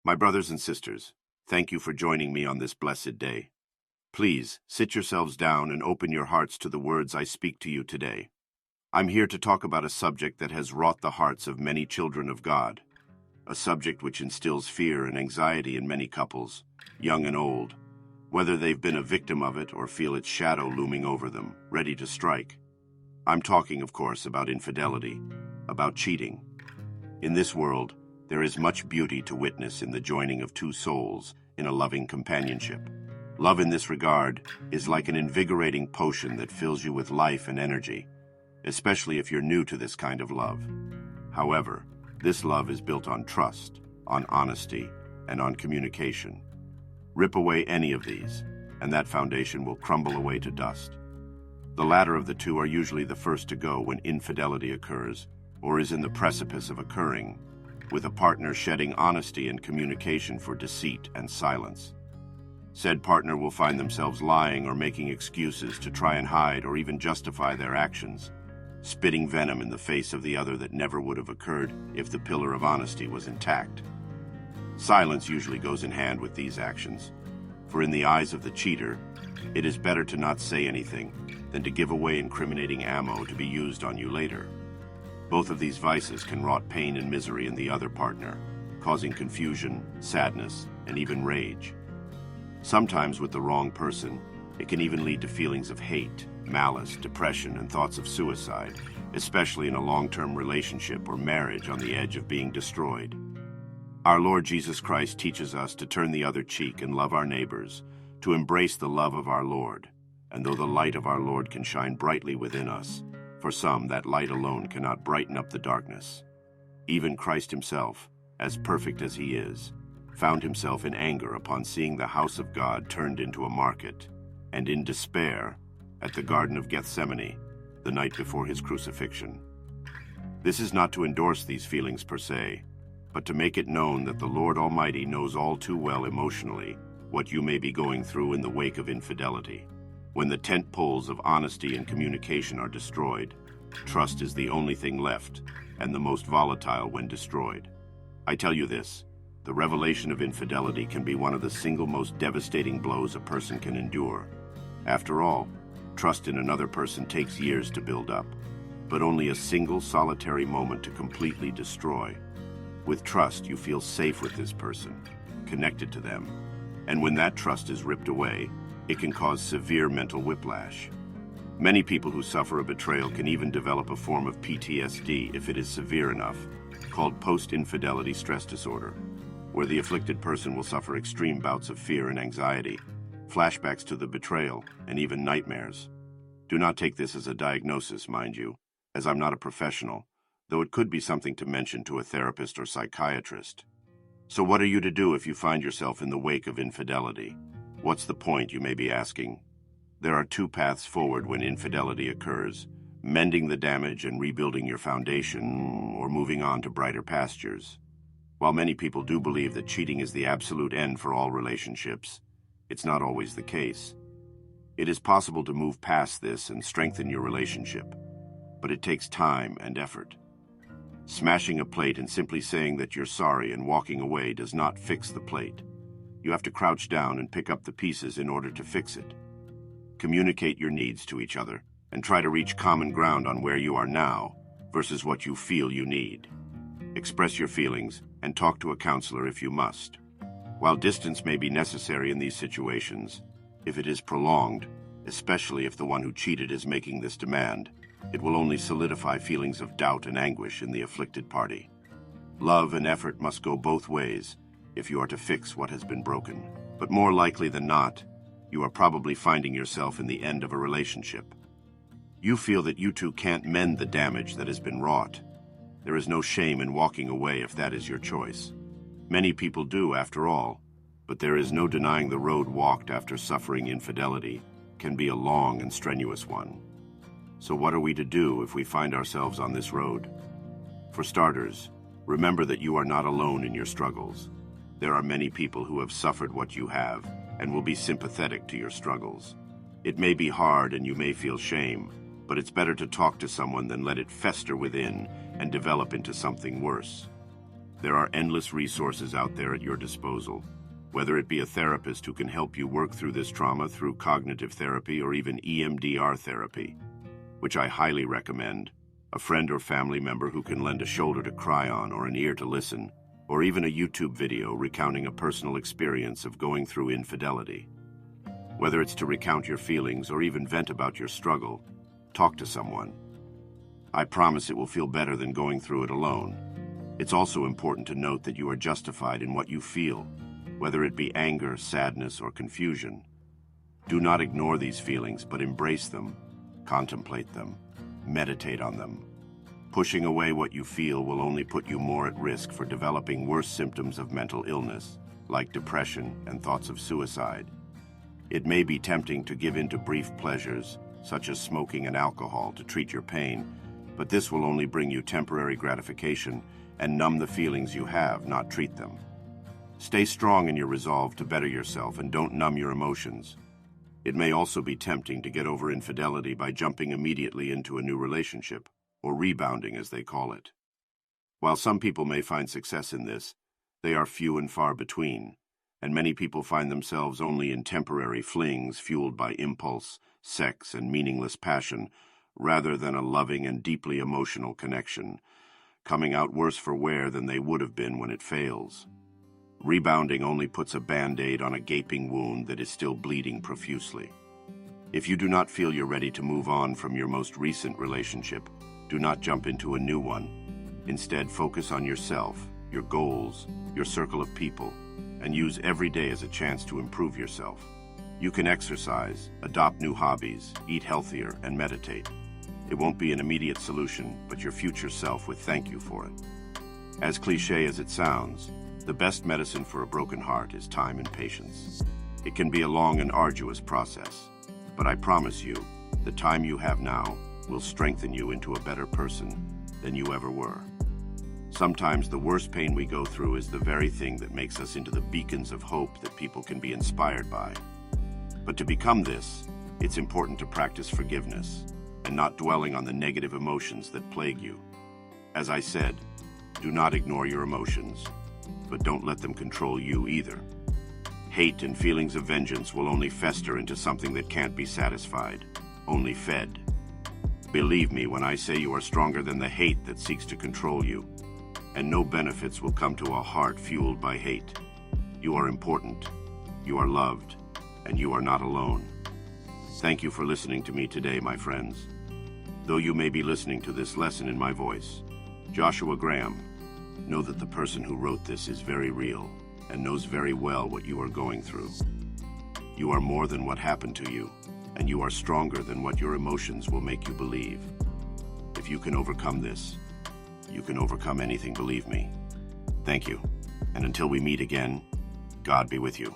My brothers and sisters, thank you for joining me on this blessed day. Please sit yourselves down and open your hearts to the words I speak to you today. I'm here to talk about a subject that has wrought the hearts of many children of God, a subject which instills fear and anxiety in many couples, young and old, whether they've been a victim of it or feel its shadow looming over them, ready to strike. I'm talking, of course, about infidelity, about cheating. In this world, there is much beauty to witness in the joining of two souls in a loving companionship. Love in this regard is like an invigorating potion that fills you with life and energy, especially if you're new to this kind of love. However, this love is built on trust, on honesty, and on communication. Rip away any of these, and that foundation will crumble away to dust. The latter of the two are usually the first to go when infidelity occurs, or is in the precipice of occurring, with a partner shedding honesty and communication for deceit and silence. Said partner will find themselves lying or making excuses to try and hide or even justify their actions, spitting venom in the face of the other that never would have occurred if the pillar of honesty was intact. Silence usually goes in hand with these actions, for in the eyes of the cheater, it is better to not say anything than to give away incriminating ammo to be used on you later. Both of these vices can wrought pain and misery in the other partner, causing confusion, sadness, and even rage. Sometimes with the wrong person, it can even lead to feelings of hate, malice, depression, and thoughts of suicide, especially in a long-term relationship or marriage on the edge of being destroyed. Our Lord Jesus Christ teaches us to turn the other cheek and love our neighbors, to embrace the love of our Lord, and though the light of our Lord can shine brightly within us, for some, that light alone cannot brighten up the darkness. Even Christ himself, as perfect as he is, found himself in anger upon seeing the house of God turned into a market, and in despair at the Garden of Gethsemane, the night before his crucifixion. This is not to endorse these feelings per se, but to make it known that the Lord Almighty knows all too well emotionally what you may be going through in the wake of infidelity. When the tent poles of honesty and communication are destroyed, trust is the only thing left, and the most volatile when destroyed. I tell you this, the revelation of infidelity can be one of the single most devastating blows a person can endure. After all, trust in another person takes years to build up, but only a single solitary moment to completely destroy. With trust, you feel safe with this person, connected to them, and when that trust is ripped away, it can cause severe mental whiplash. Many people who suffer a betrayal can even develop a form of PTSD if it is severe enough, called post-infidelity stress disorder, where the afflicted person will suffer extreme bouts of fear and anxiety, flashbacks to the betrayal, and even nightmares. Do not take this as a diagnosis, mind you, as I'm not a professional, though it could be something to mention to a therapist or psychiatrist. So what are you to do if you find yourself in the wake of infidelity? What's the point, you may be asking? There are two paths forward when infidelity occurs: mending the damage and rebuilding your foundation, or moving on to brighter pastures. While many people do believe that cheating is the absolute end for all relationships, it's not always the case. It is possible to move past this and strengthen your relationship, but it takes time and effort. Smashing a plate and simply saying that you're sorry and walking away does not fix the plate. You have to crouch down and pick up the pieces in order to fix it. Communicate your needs to each other and try to reach common ground on where you are now versus what you feel you need. Express your feelings and talk to a counselor if you must. While distance may be necessary in these situations, if it is prolonged, especially if the one who cheated is making this demand, it will only solidify feelings of doubt and anguish in the afflicted party. Love and effort must go both ways if you are to fix what has been broken. But more likely than not, you are probably finding yourself in the end of a relationship. You feel that you two can't mend the damage that has been wrought. There is no shame in walking away if that is your choice. Many people do, after all, but there is no denying the road walked after suffering infidelity can be a long and strenuous one. So what are we to do if we find ourselves on this road? For starters, remember that you are not alone in your struggles. There are many people who have suffered what you have and will be sympathetic to your struggles. It may be hard and you may feel shame, but it's better to talk to someone than let it fester within and develop into something worse. There are endless resources out there at your disposal, whether it be a therapist who can help you work through this trauma through cognitive therapy or even EMDR therapy, which I highly recommend, a friend or family member who can lend a shoulder to cry on or an ear to listen, or even a YouTube video recounting a personal experience of going through infidelity. Whether it's to recount your feelings or even vent about your struggle, talk to someone. I promise it will feel better than going through it alone. It's also important to note that you are justified in what you feel, whether it be anger, sadness, or confusion. Do not ignore these feelings, but embrace them, contemplate them, meditate on them. Pushing away what you feel will only put you more at risk for developing worse symptoms of mental illness, like depression and thoughts of suicide. It may be tempting to give in to brief pleasures, such as smoking and alcohol, to treat your pain, but this will only bring you temporary gratification and numb the feelings you have, not treat them. Stay strong in your resolve to better yourself and don't numb your emotions. It may also be tempting to get over infidelity by jumping immediately into a new relationship, or rebounding as they call it. While some people may find success in this, they are few and far between, and many people find themselves only in temporary flings fueled by impulse, sex, and meaningless passion, rather than a loving and deeply emotional connection, coming out worse for wear than they would have been when it fails. Rebounding only puts a band-aid on a gaping wound that is still bleeding profusely. If you do not feel you're ready to move on from your most recent relationship, do not jump into a new one. Instead, focus on yourself, your goals, your circle of people, and use every day as a chance to improve yourself. You can exercise, adopt new hobbies, eat healthier, and meditate. It won't be an immediate solution, but your future self would thank you for it. As cliché as it sounds, the best medicine for a broken heart is time and patience. It can be a long and arduous process, but I promise you, the time you have now will strengthen you into a better person than you ever were. Sometimes the worst pain we go through is the very thing that makes us into the beacons of hope that people can be inspired by. But to become this, it's important to practice forgiveness and not dwelling on the negative emotions that plague you. As I said, do not ignore your emotions, but don't let them control you either. Hate and feelings of vengeance will only fester into something that can't be satisfied, only fed. Believe me when I say you are stronger than the hate that seeks to control you, and no benefits will come to a heart fueled by hate. You are important, you are loved, and you are not alone. Thank you for listening to me today, my friends. Though you may be listening to this lesson in my voice, Joshua Graham, know that the person who wrote this is very real and knows very well what you are going through. You are more than what happened to you, and you are stronger than what your emotions will make you believe. If you can overcome this, you can overcome anything, believe me. Thank you, and until we meet again, God be with you.